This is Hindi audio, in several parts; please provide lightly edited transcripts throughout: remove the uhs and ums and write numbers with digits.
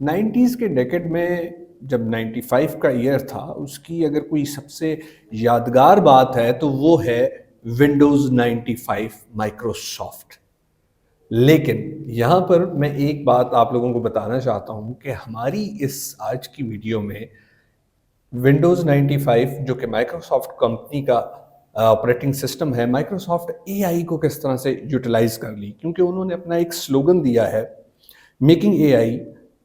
90s के डेकेड में जब 95 का ईयर था, उसकी अगर कोई सबसे यादगार बात है तो वो है विंडोज़ 95 माइक्रोसॉफ्ट। लेकिन यहाँ पर मैं एक बात आप लोगों को बताना चाहता हूँ कि हमारी इस आज की वीडियो में विंडोज़ 95 जो कि माइक्रोसॉफ्ट कंपनी का ऑपरेटिंग सिस्टम है, माइक्रोसॉफ्ट एआई को किस तरह से यूटिलाइज कर ली, क्योंकि उन्होंने अपना एक स्लोगन दिया है, making AI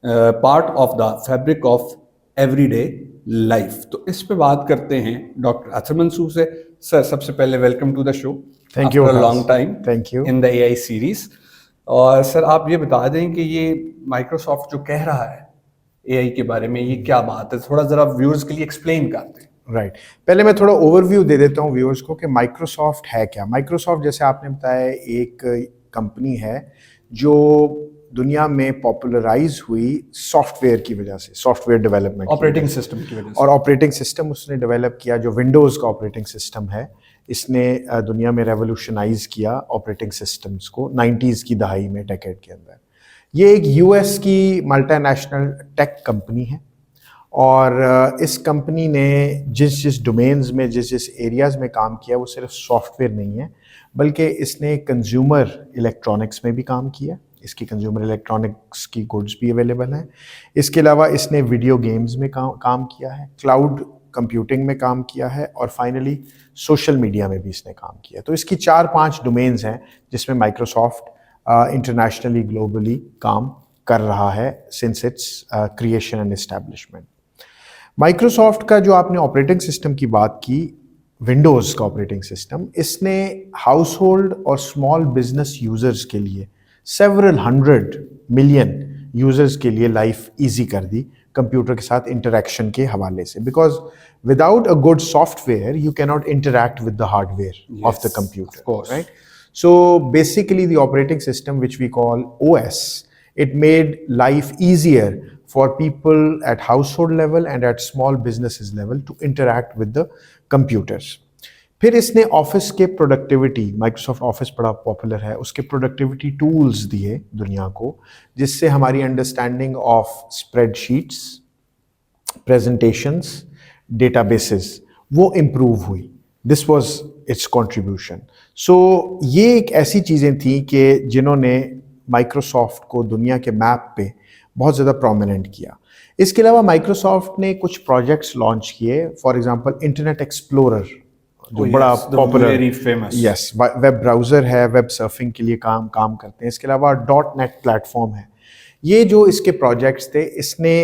part of the fabric of everyday life. तो इस पे बात करते हैं डॉक्टर अतर मंसूर से। सर, सबसे पहले welcome to the show thank you after a long time thank you. In the AI series. और सर, आप ये बता दें कि ये माइक्रोसॉफ्ट जो कह रहा है एआई के बारे में, ये क्या बात है, थोड़ा जरा व्यूअर्स के लिए एक्सप्लेन कर दें। राइट, पहले मैं थोड़ा ओवरव्यू दे देता हूँ व्यूअर्स को कि माइक्रोसॉफ्ट है क्या। माइक्रोसॉफ्ट, जैसे आपने बताया, एक कंपनी है जो दुनिया में पॉपुलराइज हुई सॉफ्टवेयर की वजह से, सॉफ्टवेयर डेवलपमेंट, ऑपरेटिंग सिस्टम की वजह से। और ऑपरेटिंग सिस्टम उसने डेवलप किया जो विंडोज़ का ऑपरेटिंग सिस्टम है। इसने दुनिया में रेवोल्यूशनाइज किया ऑपरेटिंग सिस्टम्स को 90s की दहाई में, डेकेड के अंदर। ये एक यूएस की मल्टीनेशनल टेक कंपनी है और इस कंपनी ने जिस जिस डोमेन्स में, जिस जिस एरियाज़ में काम किया, वो सिर्फ सॉफ्टवेयर नहीं है, बल्कि इसने कंज्यूमर इलेक्ट्रॉनिक्स में भी काम किया। इसकी कंज्यूमर इलेक्ट्रॉनिक्स की गुड्स भी अवेलेबल हैं। इसके अलावा इसने वीडियो गेम्स में काम किया है, क्लाउड कंप्यूटिंग में काम किया है, और फाइनली सोशल मीडिया में भी इसने काम किया। तो इसकी 4-5 डोमेन्स हैं जिसमें माइक्रोसॉफ्ट इंटरनेशनली, ग्लोबली काम कर रहा है since it's creation and establishment. Microsoft का जो आपने ऑपरेटिंग सिस्टम की बात की, विंडोज़ का ऑपरेटिंग सिस्टम, इसने हाउस होल्ड और स्मॉल बिजनेस यूजर्स के लिए, सेवरल 100 मिलियन यूजर्स के लिए लाइफ इजी कर दी कंप्यूटर के साथ इंटरेक्शन के हवाले से। Because without a good software you can not interact with the hardware of the computer, right? So basically the operating system, which we call OS, it made life easier for people at household level and at small businesses level to interact with the computers. फिर इसने ऑफिस के प्रोडक्टिविटी, माइक्रोसॉफ्ट ऑफिस बड़ा पॉपुलर है, उसके प्रोडक्टिविटी टूल्स दिए दुनिया को, जिससे हमारी understanding of spreadsheets, presentations, databases वो इम्प्रूव हुई। This was its contribution. So ये एक ऐसी चीज़ें थी कि जिन्होंने माइक्रोसॉफ्ट को दुनिया के मैप पे बहुत ज़्यादा प्रोमिनेंट किया। इसके अलावा माइक्रोसॉफ्ट ने कुछ प्रोजेक्ट्स लॉन्च किए, फॉर एग्जांपल इंटरनेट एक्सप्लोरर, जो बड़ा पॉपुलर, यस, वेब ब्राउज़र है, वेब सर्फिंग के लिए काम करते हैं। इसके अलावा .NET प्लेटफॉर्म है। ये जो इसके प्रोजेक्ट्स थे, इसने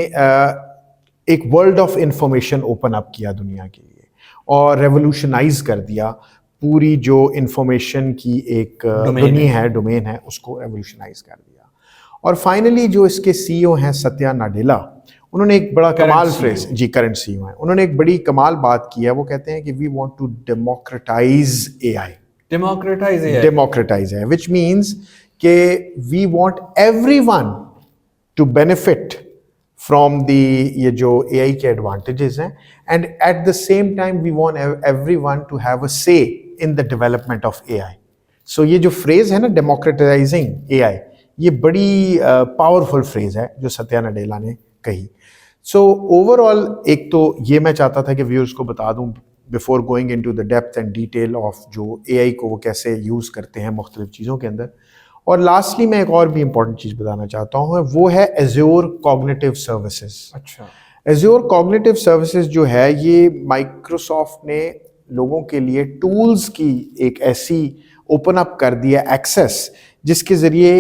एक world of information open up किया दुनिया के लिए और रेवोल्यूशनाइज कर दिया पूरी जो इंफॉर्मेशन की एक डोमेन है, उसको रेवोल्यूशनाइज कर दिया। और फाइनली जो इसके सीईओ हैं सत्या नाडेला, उन्होंने एक बड़ा कमाल फ्रेज, जी करंट सीईओ हैं, उन्होंने एक बड़ी कमाल बात की है। वो कहते हैं कि we want to democratise AI, which means कि we want everyone to benefit from ये जो एआई के एडवांटेजेस हैं, and at the same time we want everyone to have a say in the development of AI. So ये जो फ्रेज है ना, डेमोक्रेटाइजिंग एआई, ये बड़ी पावरफुल फ्रेज है जो सत्या नाडेला ने कही। सो ओवरऑल एक तो ये मैं चाहता था कि व्यूअर्स को बता दूं before going into the depth and detail of जो एआई को वो कैसे यूज़ करते हैं मुख्तलिफ चीज़ों के अंदर। और लास्टली मैं एक और भी इंपॉर्टेंट चीज़ बताना चाहता हूँ, वो है एज्योर कॉग्निटिव सर्विसेज। अच्छा, एज्योर कॉग्निटिव सर्विसेज जो है, ये माइक्रोसॉफ्ट ने लोगों के लिए टूल्स की एक ऐसी ओपन अप कर दिया एक्सेस, जिसके ज़रिए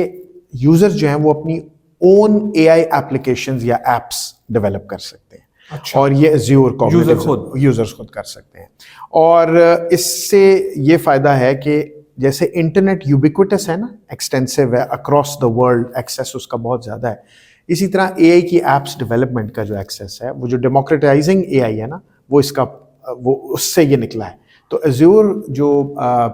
यूज़र्स जो हैं वो अपनी ओन एआई एप्लीकेशंस या एप्स डेवलप कर सकते हैं। अच्छा। और ये एज्योर कॉग्निटिव यूज़र्स खुद कर सकते हैं। और इससे ये फ़ायदा है कि जैसे इंटरनेट यूबिक्विटस है ना, एक्सटेंसिव है, अक्रॉस द वर्ल्ड एक्सेस उसका बहुत ज़्यादा है, इसी तरह एआई की एप्स डेवलपमेंट का जो एक्सेस है, वो जो डेमोक्रेटाइजिंग एआई है ना, वो उससे ये निकला है। तो एज्योर जो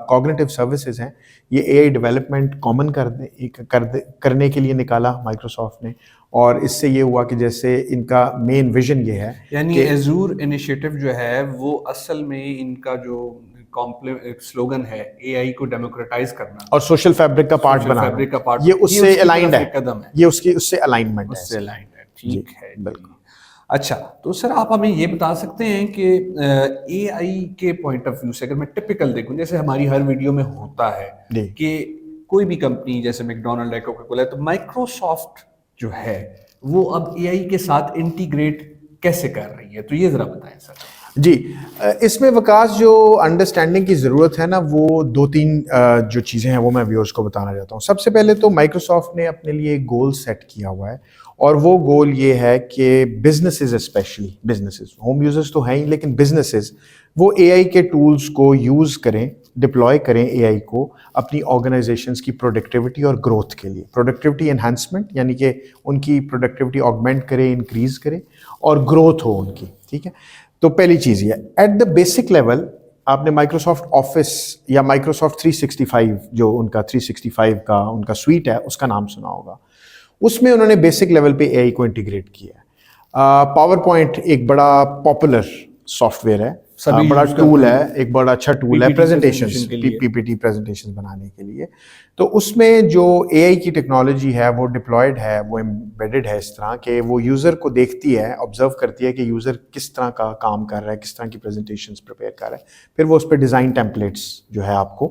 कॉग्निटिव सर्विसेज हैं, ये एआई डेवलपमेंट कॉमन करने के लिए निकाला माइक्रोसॉफ्ट ने। और इससे ये हुआ कि जैसे इनका मेन विजन ये है, यानी एज्योर इनिशिएटिव जो है वो असल में इनका जो स्लोगन है, एआई को डेमोक्रेटाइज करना और सोशल फैब्रिक का पार्ट बनाना, ये उससे अलाइंड है, ये उससे अलाइनमेंट है। ठीक है जी। बिल्कुल। अच्छा, तो सर आप हमें ये बता सकते हैं कि एआई के पॉइंट ऑफ व्यू से अगर मैं टिपिकल देखूं, जैसे हमारी हर वीडियो में होता है जी कि कोई भी कंपनी जैसे मैकडोनल्ड है, कोका कोला है, तो माइक्रोसॉफ्ट जो है वो अब एआई के साथ इंटीग्रेट कैसे कर रही है, तो ये जरा बताएं सर। जी, इसमें विकास जो अंडरस्टैंडिंग की ज़रूरत है ना, वो दो तीन जो चीज़ें हैं वो मैं व्यूअर्स को बताना चाहता हूँ। सबसे पहले तो माइक्रोसॉफ्ट ने अपने लिए एक गोल सेट किया हुआ है, और वो गोल ये है कि businesses, specially businesses, home users तो हैं ही, लेकिन बिजनेसेस वो एआई के टूल्स को यूज़ करें, डिप्लॉय करें एआई को अपनी ऑर्गेनाइजेशंस की प्रोडक्टिविटी और ग्रोथ के लिए। प्रोडक्टिविटी एनहांसमेंट यानी कि उनकी प्रोडक्टिविटी ऑगमेंट करे, इंक्रीज करे, और ग्रोथ हो उनकी, ठीक है। तो पहली चीज़ ये, एट द बेसिक लेवल आपने माइक्रोसॉफ्ट ऑफिस या माइक्रोसॉफ्ट 365, जो उनका 365 का उनका स्वीट है, उसका नाम सुना होगा। उसमें उन्होंने बेसिक लेवल पे एआई को इंटीग्रेट किया है। पावर पॉइंट एक बड़ा पॉपुलर सॉफ्टवेयर है, सभी बड़ा use टूल करते है, एक बड़ा अच्छा टूल है PPT प्रेजेंटेशंस, presentation के लिए। पीपीटी प्रेजेंटेशंस बनाने के लिए। तो उसमें जो एआई की टेक्नोलॉजी है वो डिप्लॉयड है, वो एम्बेडेड है इस तरह के वो यूज़र को देखती है, ऑब्जर्व करती है कि यूज़र किस तरह का काम कर रहा है, किस तरह की प्रेजेंटेशंस प्रिपेयर कर रहा है, फिर वो उस पर डिज़ाइन टेम्पलेट्स जो है आपको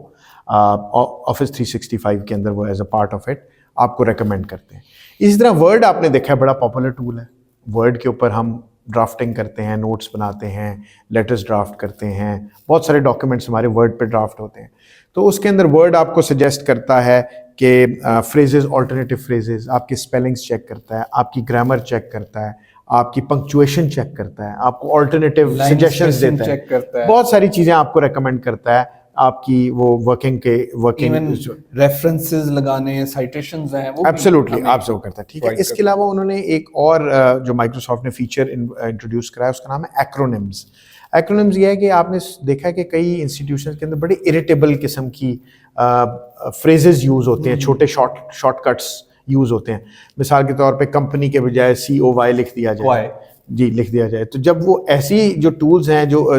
ऑफिस 365 के अंदर वो as a part of it आपको रेकमेंड करते हैं। इसी तरह वर्ड आपने देखा है, बड़ा पॉपुलर टूल है। वर्ड के ऊपर हम ड्राफ्टिंग करते हैं, नोट्स बनाते हैं, लेटर्स ड्राफ्ट करते हैं, बहुत सारे डॉक्यूमेंट्स हमारे वर्ड पे ड्राफ्ट होते हैं। तो उसके अंदर वर्ड आपको सजेस्ट करता है कि फ्रेजेस, ऑल्टरनेटिव फ्रेजेस, आपकी स्पेलिंग्स चेक करता है, आपकी ग्रामर चेक करता है, आपकी पंक्चुएशन चेक करता है, आपको ऑल्टरनेटिव Line सजेशंस spacing देता है, check करता है। बहुत सारी चीज़ें आपको रेकमेंड करता है, आपकी वो वर्किंग इवन रेफरेंसेस लगाने, साइटेशंस हैं, वो भी एब्सोल्युटली हमें आप सब करता है, ठीक है। provide इसके अलावा उन्होंने एक और जो माइक्रोसॉफ्ट ने फीचर इंट्रोड्यूस कराया, उसका नाम है एक्रोनिम्स। एक्रोनिम्स ये है कि आपने देखा है कि कई इंस्टीट्यूशंस के अंदर बड़े इरिटेबल किस्म की फ्रेजेस यूज़ होते हैं, छोटे शॉर्टकट्स यूज़ होते हैं। मिसाल के तौर पे कंपनी के बजाय COY लिख दिया जाए, जी लिख दिया जाए। तो जब वो ऐसी जो टूल्स हैं, जो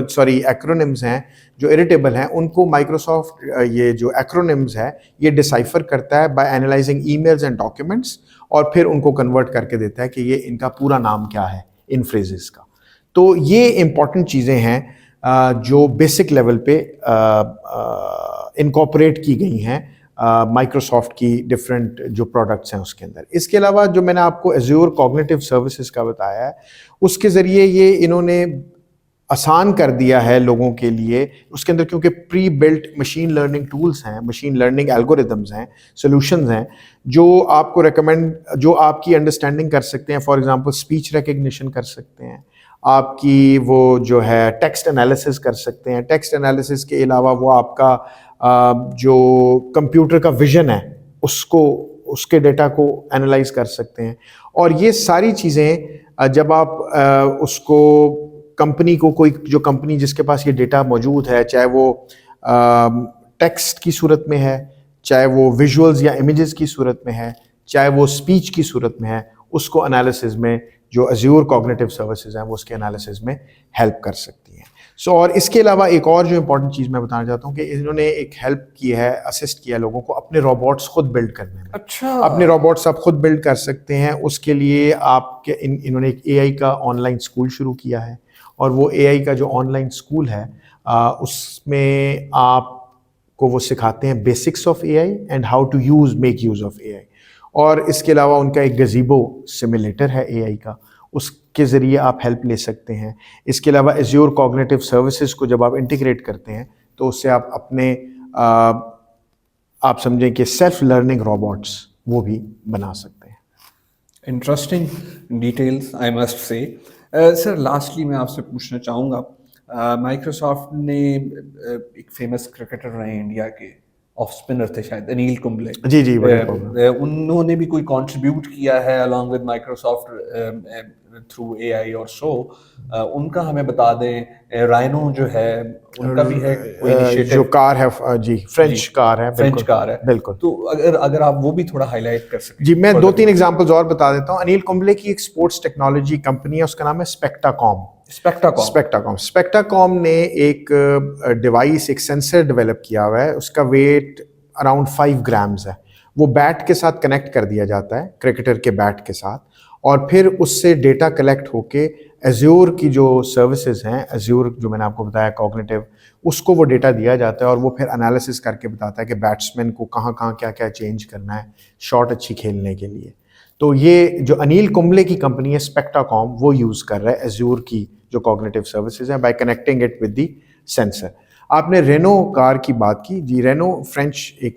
एक्रोनिम्स हैं जो इरिटेबल हैं, उनको माइक्रोसॉफ्ट ये जो एक्रोनिम्स है ये डिसाइफर करता है by analysing emails and documents, और फिर उनको कन्वर्ट करके देता है कि ये इनका पूरा नाम क्या है इन फ्रेजेस का। तो ये इंपॉर्टेंट चीज़ें हैं जो बेसिक लेवल पे इनकॉर्पोरेट की गई हैं माइक्रोसॉफ्ट की डिफरेंट जो प्रोडक्ट्स हैं उसके अंदर। इसके अलावा जो मैंने आपको एज्योर कॉग्निटिव सर्विसेज का बताया है, उसके ज़रिए ये इन्होंने आसान कर दिया है लोगों के लिए। उसके अंदर क्योंकि pre built machine learning tools हैं, मशीन लर्निंग एल्गोरिदम्स हैं, सॉल्यूशंस हैं जो आपको जो आपकी अंडरस्टैंडिंग कर सकते हैं। फॉर एग्जांपल स्पीच रिकग्निशन कर सकते हैं, आपकी वो जो है टेक्स्ट एनालिसिस कर सकते हैं। टेक्स्ट एनालिसिस के अलावा वो आपका जो कंप्यूटर का विजन है उसके डेटा को एनालाइज कर सकते हैं। और ये सारी चीज़ें जब आप उसको कंपनी को, कोई जो कंपनी जिसके पास ये डेटा मौजूद है, चाहे वो टेक्स्ट की सूरत में है, चाहे वो विजुअल्स या इमेजेस की सूरत में है, चाहे वो स्पीच की सूरत में है, उसको एनालिसिस में जो एज्योर कॉग्निटिव सर्विसेज हैं वो उसके एनालिसिस में हेल्प कर सकती हैं। और इसके अलावा एक और जो इंपॉर्टेंट चीज़ मैं बताना चाहता हूँ कि इन्होंने एक हेल्प की है, असिस्ट किया लोगों को अपने रोबोट्स खुद बिल्ड करने में। अच्छा, अपने रोबोट्स आप खुद बिल्ड कर सकते हैं। उसके लिए आपके इन्होंने एक AI का ऑनलाइन स्कूल शुरू किया है, और वो AI का जो ऑनलाइन स्कूल है उसमें आपको वो सिखाते हैं basics of AI and how to make use of AI। और इसके अलावा उनका एक गज़ीबो सिमुलेटर है AI का, उसके ज़रिए आप हेल्प ले सकते हैं। इसके अलावा एज्योर कॉग्निटिव सर्विसेज को जब आप इंटीग्रेट करते हैं तो उससे आप अपने आप समझें कि सेल्फ लर्निंग रोबोट्स वो भी बना सकते हैं। Interesting details I must say. Sir lastly मैं आपसे पूछना चाहूँगा, माइक्रोसॉफ्ट ने एक फेमस क्रिकेटर रहे इंडिया के, ऑफ स्पिनर थे शायद, अनिल कुंबले। जी जी, बड़े उन्होंने भी कोई कंट्रीब्यूट किया है along with Microsoft through AI और सो उनका हमें बता दें। राइनो जो है उनका भी है कोई इनिशिएटिव, जो कार है जी, फ्रेंच कार है, फ्रेंच कार है, बिल्कुल। तो अगर आप वो भी थोड़ा हाईलाइट कर सकें। जी, मैं 2-3 एग्जांपल्स और बता देता हूँ। अनिल कुंबले की एक स्पोर्ट्स टेक्नोलॉजी कंपनी है, उसका नाम है स्पेक्टाकॉम ने एक डिवाइस, एक सेंसर डेवलप किया हुआ है। उसका वेट अराउंड 5 ग्राम्स है। वो बैट के साथ कनेक्ट कर दिया जाता है, क्रिकेटर के बैट के साथ, और फिर उससे डेटा कलेक्ट होके एज्योर की जो सर्विसेज हैं, एज्योर जो मैंने आपको बताया कॉग्निटिव, उसको वो डेटा दिया जाता है और वो फिर एनालिसिस करके बताता है कि बैट्समैन को कहाँ कहाँ क्या क्या चेंज करना है शॉट अच्छी खेलने के लिए। तो ये जो अनिल कुंबले की कंपनी है स्पेक्टाकॉम, वो यूज़ कर रहा है एज्योर की जो कॉग्निटिव सर्विसेज हैं bye connecting it with the sensor. आपने रेनो कार की बात की जी, रेनो फ्रेंच एक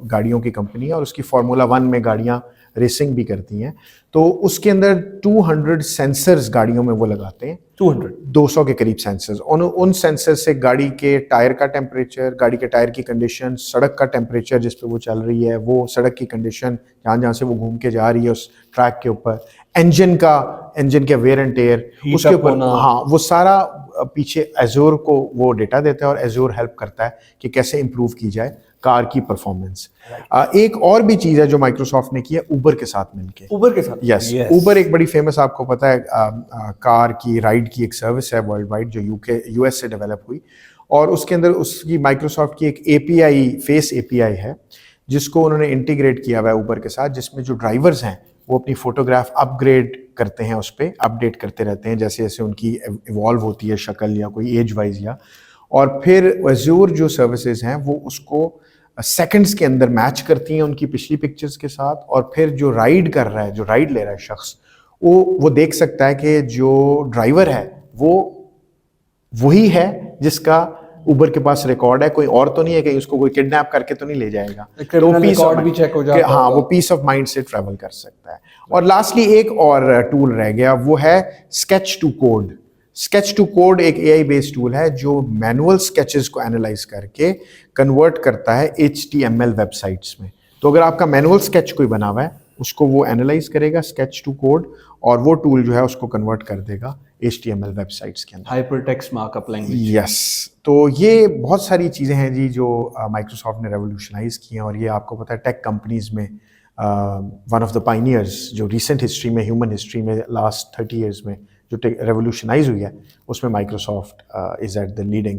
गाड़ियों की कंपनी है और उसकी फार्मूला 1 में गाड़ियाँ रेसिंग भी करती हैं। तो उसके अंदर 200 सेंसर्स गाड़ियों में वो लगाते हैं, 200 के करीब सेंसर्स। उन सेंसर से गाड़ी के टायर का टेम्परेचर, गाड़ी के टायर की कंडीशन, सड़क का टेम्परेचर जिस पे वो चल रही है वो, सड़क की कंडीशन जहाँ जहाँ से वो घूम के जा रही है उस ट्रैक के ऊपर, इंजन के वेयर एंड टेयर उसके ऊपर, हाँ वो सारा पीछे एज्योर को वो डेटा देता है और एज्योर हेल्प करता है कि कैसे इंप्रूव की जाए कार की परफॉर्मेंस। एक और भी चीज़ है जो माइक्रोसॉफ्ट ने की है उबर के साथ मिलके। उबर के साथ, यस, उबर एक बड़ी फेमस, आपको पता है, कार की राइड की एक सर्विस है वर्ल्ड वाइड जो यूएस से डेवलप हुई, और उसके अंदर उसकी माइक्रोसॉफ्ट की एक एपीआई, फेस एपीआई है जिसको उन्होंने इंटीग्रेट किया हुआ है उबर के साथ, जिसमें जो ड्राइवर्स हैं वो अपनी फोटोग्राफ अपग्रेड करते हैं, उस पर अपडेट करते रहते हैं जैसे जैसे उनकी इवॉल्व होती है शक्ल या कोई एज वाइज या, और फिर एज्योर जो सर्विसेज हैं वो उसको सेकंड्स के अंदर मैच करती हैं उनकी पिछली पिक्चर्स के साथ, और फिर जो राइड कर रहा है, जो राइड ले रहा है शख्स, वो देख सकता है कि जो ड्राइवर है वो वही है जिसका उबर के पास रिकॉर्ड है, कोई और तो नहीं है, कहीं उसको कोई किडनैप करके तो नहीं ले जाएगा, तो रिकॉर्ड भी चेक हो जाता है। हाँ, वो पीस ऑफ माइंड से ट्रैवल कर सकता है। और लास्टली एक और टूल रह गया, वो है sketch to code. Sketch to code एक एआई बेस्ड टूल है जो मैनुअल स्केचेस को एनालाइज करके कन्वर्ट करता है HTML वेबसाइट्स में। तो अगर आपका मैनुअल स्केच कोई बना हुआ है उसको वो एनालाइज करेगा स्केच टू कोड, और वो टूल जो है उसको कन्वर्ट कर देगा HTML वेबसाइट्स के अंदर, हाइपरटेक्स्ट मार्कअप लैंग्वेज। यस। तो ये बहुत सारी चीज़ें हैं जी जो माइक्रोसॉफ्ट ने रेवोल्यूशनाइज की हैं, और ये आपको पता है टेक कंपनीज में वन ऑफ द पाइनियर्स जो रिसेंट हिस्ट्री में, ह्यूमन हिस्ट्री में लास्ट 30 ईयर्स में जो रेवोल्यूशनाइज हुई है उसमें Microsoft is at the leading,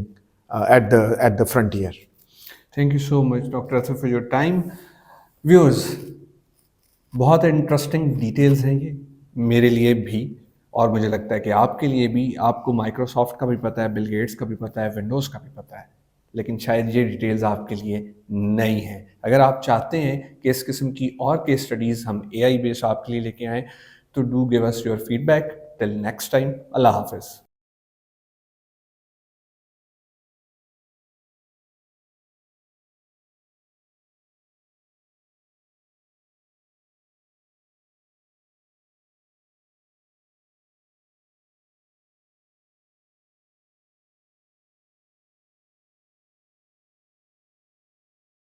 at the frontier. Thank you so much doctor Asaf for your time. Viewers, बहुत इंटरेस्टिंग डिटेल्स हैं ये मेरे लिए भी, और मुझे लगता है कि आपके लिए भी। आपको माइक्रोसॉफ्ट का भी पता है, बिल गेट्स का भी पता है, विंडोज़ का भी पता है, लेकिन शायद ये डिटेल्स आपके लिए नई हैं। अगर आप चाहते हैं कि इस किस्म की और केस स्टडीज़ हम AI बेस्ड आपके लिए लेके आएँ, तो do give us your feedback. Till next time, अल्लाह हाफिज़।